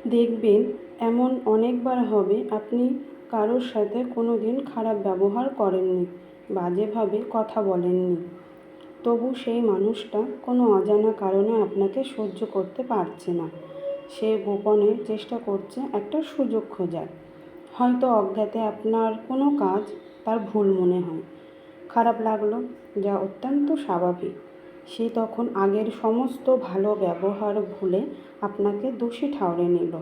দেখবেন এমন অনেকবার হবে আপনি কারোর সাথে কোনো দিন খারাপ ব্যবহার করেননি, বাজেভাবে কথা বলেননি, তবু সেই মানুষটা কোনো অজানা কারণে আপনাকে সহ্য করতে পারছে না। সে গোপনে চেষ্টা করছে একটা সুযোগ খোঁজার। হয়তো অজ্ঞাতে আপনার কোনো কাজ তার ভুল মনে হয়, খারাপ লাগলো, যা অত্যন্ত স্বাভাবিক। সে তখন আগের সমস্ত ভালো ব্যবহার ভুলে আপনাকে দোষী ঠাউরে নিল,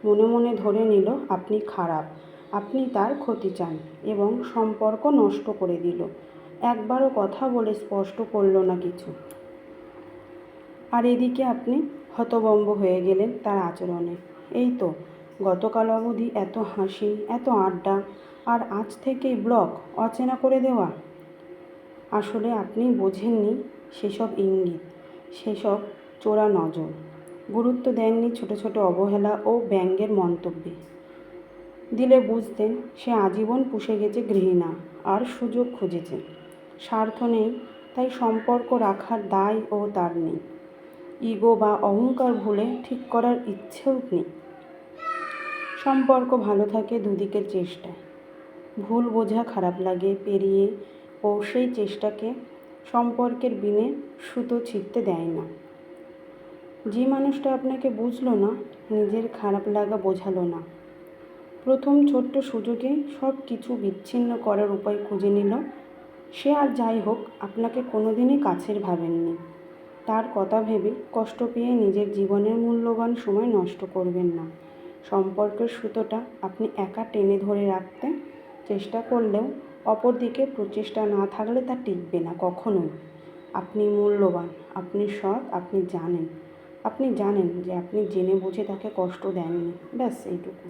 মনে মনে ধরে নিল আপনি খারাপ, আপনি তার ক্ষতি চান এবং সম্পর্ক নষ্ট করে দিল। একবারও কথা বলে স্পষ্ট করলো না কিছু। আর এদিকে আপনি হতভম্ব হয়ে গেলেন তার আচরণে। এই তো গতকাল অবধি এত হাসি, এত আড্ডা, আর আজ থেকেই ব্লক, অচেনা করে দেওয়া। আসলে আপনি বোঝেননি সেসব ইঙ্গিত, সেসব চোরা নজর। গুরুত্ব দেননি ছোট ছোট অবহেলা ও ব্যঙ্গের মন্তব্যে। দিলে বুঝতেন সে আজীবন পুষে গেছে ঘৃণা আর সুযোগ খুঁজেছে। স্বার্থ নেই, তাই সম্পর্ক রাখার দায় ও তার নেই। ইগো বা অহংকার ভুলে ঠিক করার ইচ্ছেও নেই। সম্পর্ক ভালো থাকে দুদিকের চেষ্টায়। ভুল বোঝা, খারাপ লাগে পেরিয়ে ও সেই চেষ্টাকে সম্পর্কের বিনে সুতো ছিঁড়তে দেয় না। যে মানুষটা আপনাকে বুঝলো না, নিজের খারাপ লাগা বোঝালো না, প্রথম ছোট্ট সুযোগে সব কিছু বিচ্ছিন্ন করার উপায় খুঁজে নিল, সে আর যাই হোক আপনাকে কোনোদিনই কাছের ভাবেননি। তার কথা ভেবে কষ্ট পেয়ে নিজের জীবনের মূল্যবান সময় নষ্ট করবেন না। সম্পর্কের সুতোটা আপনি একা টেনে ধরে রাখতে চেষ্টা করলেও অপরদিকে প্রচেষ্টা না থাকলে তা টিকবে না কখনোই। আপনি মূল্যবান, আপনি সৎ, আপনি জানেন যে আপনি জেনে বুঝে তাকে কষ্ট দেননি। ব্যাস এইটুকু।